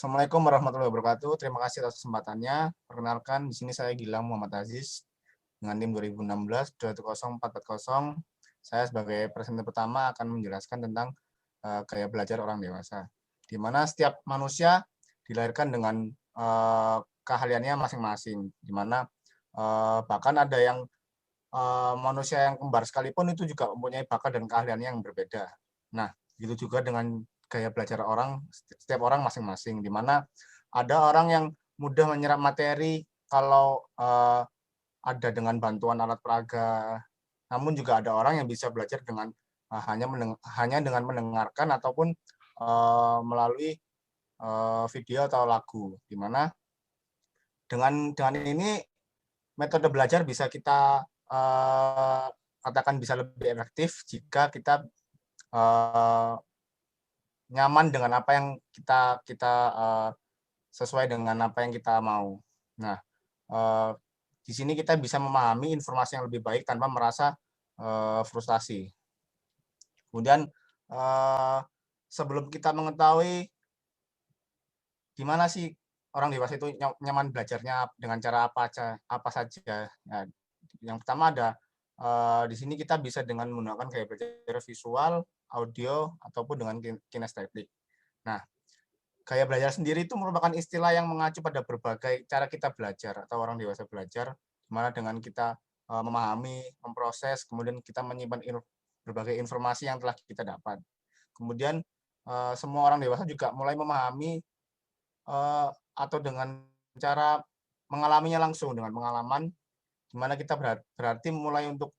Assalamualaikum warahmatullahi wabarakatuh. Terima kasih atas kesempatannya. Perkenalkan, di sini saya Gilang Muhammad Aziz dengan NIM 2016-210-440. Saya sebagai presenter pertama akan menjelaskan tentang gaya belajar orang dewasa, di mana setiap manusia dilahirkan dengan keahliannya masing-masing, di mana bahkan ada yang manusia yang kembar sekalipun itu juga mempunyai bakat dan keahliannya yang berbeda. Nah, begitu juga dengan gaya belajar orang, setiap orang masing-masing, di mana ada orang yang mudah menyerap materi kalau ada dengan bantuan alat peraga, namun juga ada orang yang bisa belajar dengan hanya dengan mendengarkan ataupun melalui video atau lagu, di mana dengan ini metode belajar bisa kita katakan bisa lebih efektif jika kita nyaman dengan apa yang kita sesuai dengan apa yang kita mau. Nah, di sini kita bisa memahami informasi yang lebih baik tanpa merasa frustasi. Kemudian sebelum kita mengetahui gimana sih orang dewasa itu nyaman belajarnya dengan cara apa saja. Nah, yang pertama ada di sini kita bisa dengan menggunakan gaya belajar visual, audio, ataupun dengan kinestetik. Nah, gaya belajar sendiri itu merupakan istilah yang mengacu pada berbagai cara kita belajar atau orang dewasa belajar, di mana dengan kita memahami, memproses, kemudian kita menyimpan berbagai informasi yang telah kita dapat. Kemudian semua orang dewasa juga mulai memahami atau dengan cara mengalaminya langsung dengan pengalaman, di mana kita berarti mulai untuk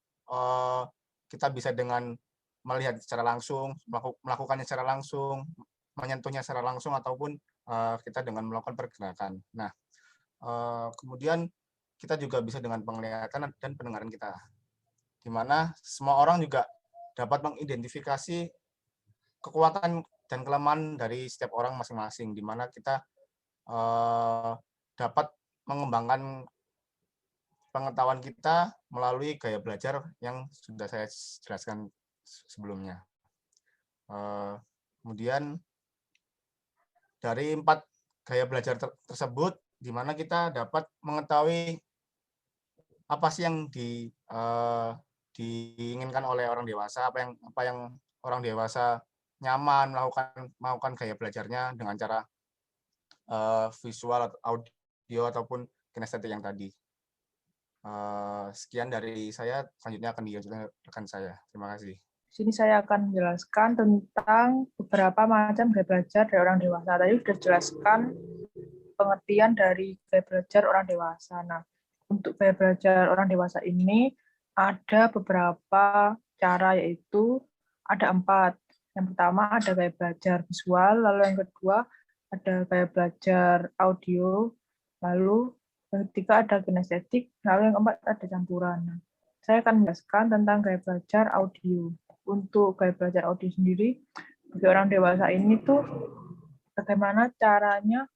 kita bisa dengan melihat secara langsung, melakukannya secara langsung, menyentuhnya secara langsung, ataupun kita dengan melakukan pergerakan. Nah, kemudian kita juga bisa dengan penglihatan dan pendengaran kita, di mana semua orang juga dapat mengidentifikasi kekuatan dan kelemahan dari setiap orang masing-masing, di mana kita dapat mengembangkan pengetahuan kita melalui gaya belajar yang sudah saya jelaskan sebelumnya. Kemudian dari 4 gaya belajar tersebut, di mana kita dapat mengetahui apa sih yang diinginkan oleh orang dewasa, apa yang orang dewasa nyaman melakukan gaya belajarnya dengan cara visual, audio, ataupun kinestetik yang tadi. Sekian dari saya, selanjutnya akan dilanjutkan rekan saya. Terima kasih. Di sini saya akan menjelaskan tentang beberapa macam gaya belajar dari orang dewasa. Tadi sudah jelaskan pengertian dari gaya belajar orang dewasa. Nah, untuk gaya belajar orang dewasa ini ada beberapa cara, yaitu ada 4. Yang pertama ada gaya belajar visual, lalu yang kedua ada gaya belajar audio, lalu yang ketiga ada kinestetik, lalu yang keempat ada campuran. Nah, saya akan menjelaskan tentang gaya belajar audio. Untuk gaya belajar audio sendiri, bagi orang dewasa ini tuh bagaimana caranya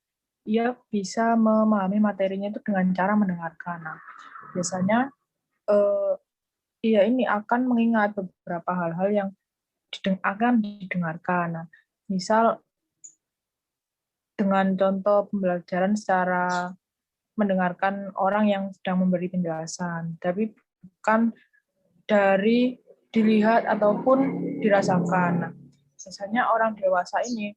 ia bisa memahami materinya itu dengan cara mendengarkan. Nah, biasanya ia ini akan mengingat beberapa hal-hal yang akan didengarkan. Nah, misal dengan contoh pembelajaran secara mendengarkan orang yang sedang memberi penjelasan, tapi bukan dari dilihat ataupun dirasakan. Nah, biasanya orang dewasa ini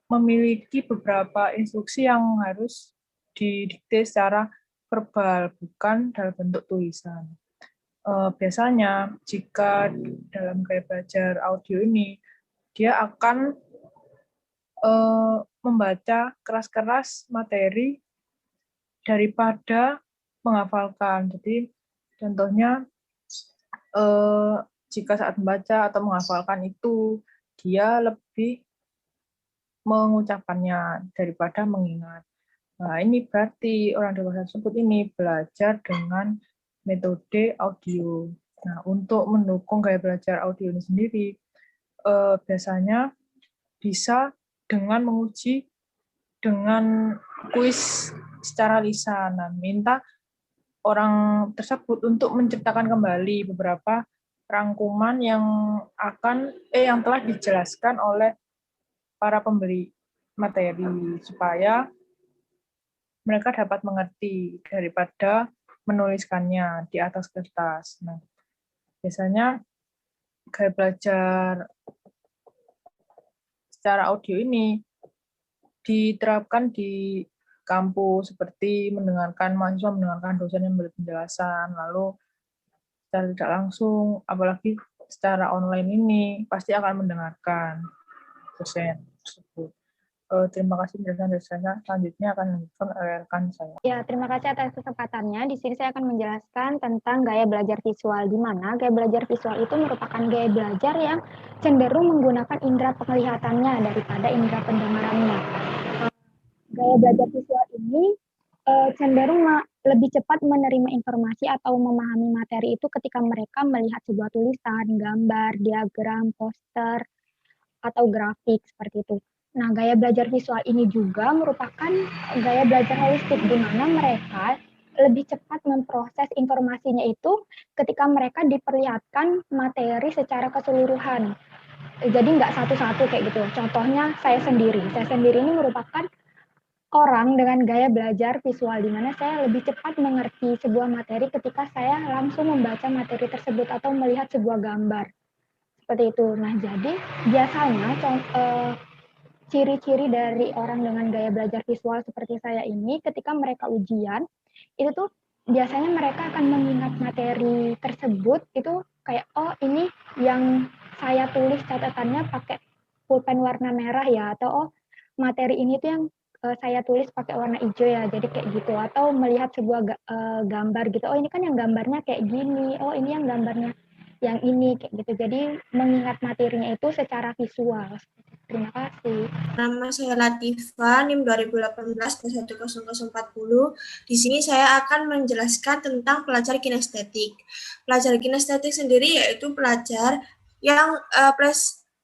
memiliki beberapa instruksi yang harus didikte secara verbal, bukan dalam bentuk tulisan. Biasanya jika dalam gaya belajar audio ini, dia akan membaca keras-keras materi daripada menghafalkan. Jadi contohnya jika saat membaca atau menghafalkan itu dia lebih mengucapkannya daripada mengingat. Nah, ini berarti orang dewasa tersebut ini belajar dengan metode audio. Nah, untuk mendukung gaya belajar audio ini sendiri, biasanya bisa dengan menguji dengan kuis secara lisan. Nah, minta orang tersebut untuk menciptakan kembali beberapa rangkuman yang telah dijelaskan oleh para pemberi. materi supaya mereka dapat mengerti daripada menuliskannya di atas kertas. Nah, biasanya gaya belajar secara audio ini diterapkan di kampus seperti mahasiswa mendengarkan dosen yang memberi penjelasan, lalu secara tidak langsung, apalagi secara online ini pasti akan mendengarkan dosen tersebut. Terima kasih penjelasan dari saya. Selanjutnya akan dilanjutkan oleh rekan saya. Ya, terima kasih atas kesempatannya. Di sini saya akan menjelaskan tentang gaya belajar visual, di mana gaya belajar visual itu merupakan gaya belajar yang cenderung menggunakan indera penglihatannya daripada indera pendengarannya. Gaya belajar visual ini cenderung lebih cepat menerima informasi atau memahami materi itu ketika mereka melihat sebuah tulisan, gambar, diagram, poster, atau grafik seperti itu. Nah, gaya belajar visual ini juga merupakan gaya belajar holistik, di mana mereka lebih cepat memproses informasinya itu ketika mereka diperlihatkan materi secara keseluruhan. Jadi nggak satu-satu kayak gitu. Contohnya saya sendiri ini merupakan orang dengan gaya belajar visual, di mana saya lebih cepat mengerti sebuah materi ketika saya langsung membaca materi tersebut atau melihat sebuah gambar. Seperti itu. Nah, jadi biasanya ciri-ciri dari orang dengan gaya belajar visual seperti saya ini, ketika mereka ujian, itu tuh biasanya mereka akan mengingat materi tersebut, itu kayak, oh ini yang saya tulis catatannya pakai pulpen warna merah ya, atau oh materi ini tuh yang saya tulis pakai warna hijau ya, jadi kayak gitu. Atau melihat sebuah gambar gitu, oh ini kan yang gambarnya kayak gini, oh ini yang gambarnya yang ini, kayak gitu. Jadi mengingat materinya itu secara visual. Terima kasih. Nama saya Latifa, NIM 2018-10040. Di sini saya akan menjelaskan tentang pelajar kinestetik. Pelajar kinestetik sendiri yaitu pelajar yang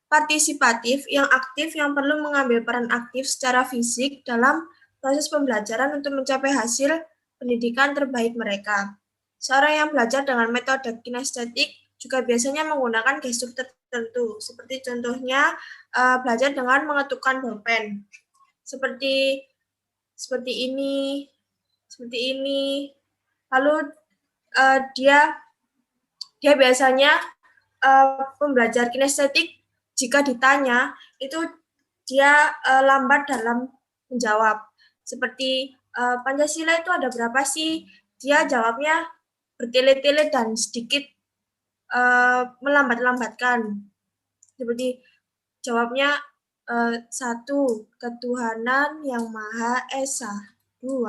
partisipatif, yang aktif, yang perlu mengambil peran aktif secara fisik dalam proses pembelajaran untuk mencapai hasil pendidikan terbaik mereka. Seorang yang belajar dengan metode kinestetik juga biasanya menggunakan gestur tertentu, seperti contohnya belajar dengan mengetukkan bolpen, seperti ini. Lalu dia biasanya pembelajar kinestetik, jika ditanya itu dia lambat dalam menjawab. Seperti Pancasila itu ada berapa sih? Dia jawabnya bertele-tele dan sedikit melambat-lambatkan. Seperti jawabnya 1. Ketuhanan yang Maha Esa. 2.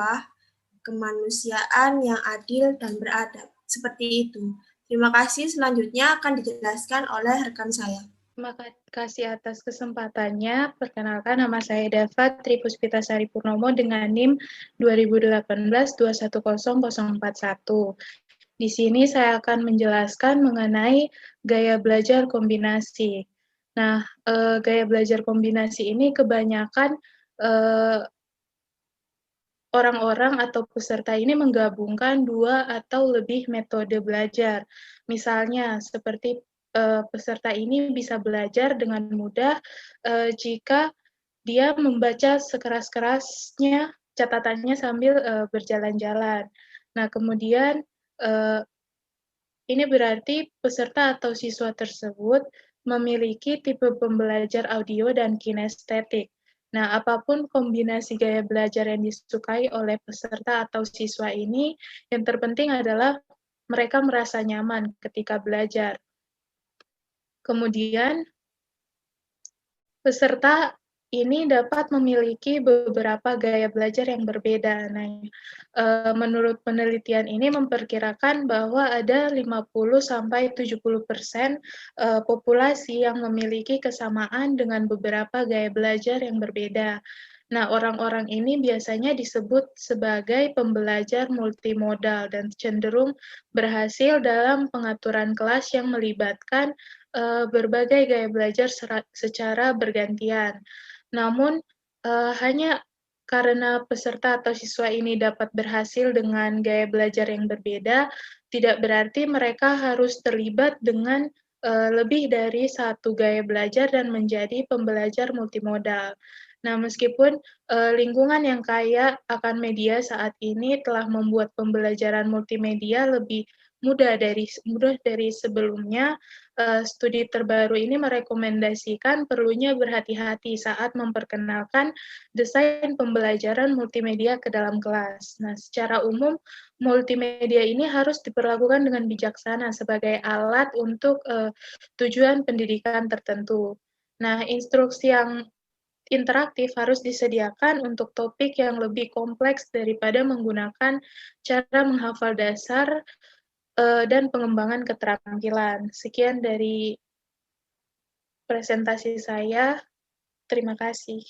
Kemanusiaan yang adil dan beradab. Seperti itu. Terima kasih. Selanjutnya akan dijelaskan oleh rekan saya. Terima kasih atas kesempatannya. Perkenalkan, nama saya Dava Tripuspitasari Purnomo dengan NIM 2018-210041. Di sini saya akan menjelaskan mengenai gaya belajar kombinasi. Nah, gaya belajar kombinasi ini kebanyakan orang-orang atau peserta ini menggabungkan 2 atau lebih metode belajar. Misalnya, seperti peserta ini bisa belajar dengan mudah jika dia membaca sekeras-kerasnya catatannya sambil berjalan-jalan. Nah, kemudian ini berarti peserta atau siswa tersebut memiliki tipe pembelajar audio dan kinestetik. Nah, apapun kombinasi gaya belajar yang disukai oleh peserta atau siswa ini, yang terpenting adalah mereka merasa nyaman ketika belajar. Kemudian, peserta ini dapat memiliki beberapa gaya belajar yang berbeda. Nah, menurut penelitian ini memperkirakan bahwa ada 50-70% populasi yang memiliki kesamaan dengan beberapa gaya belajar yang berbeda. Nah, orang-orang ini biasanya disebut sebagai pembelajar multimodal dan cenderung berhasil dalam pengaturan kelas yang melibatkan berbagai gaya belajar secara bergantian. Namun, hanya karena peserta atau siswa ini dapat berhasil dengan gaya belajar yang berbeda, tidak berarti mereka harus terlibat dengan lebih dari satu gaya belajar dan menjadi pembelajar multimodal. Nah, meskipun lingkungan yang kaya akan media saat ini telah membuat pembelajaran multimedia lebih mudah dari sebelumnya, studi terbaru ini merekomendasikan perlunya berhati-hati saat memperkenalkan desain pembelajaran multimedia ke dalam kelas. Nah, secara umum, multimedia ini harus diperlakukan dengan bijaksana sebagai alat untuk tujuan pendidikan tertentu. Nah, instruksi yang interaktif harus disediakan untuk topik yang lebih kompleks daripada menggunakan cara menghafal dasar dan pengembangan keterampilan. Sekian dari presentasi saya. Terima kasih.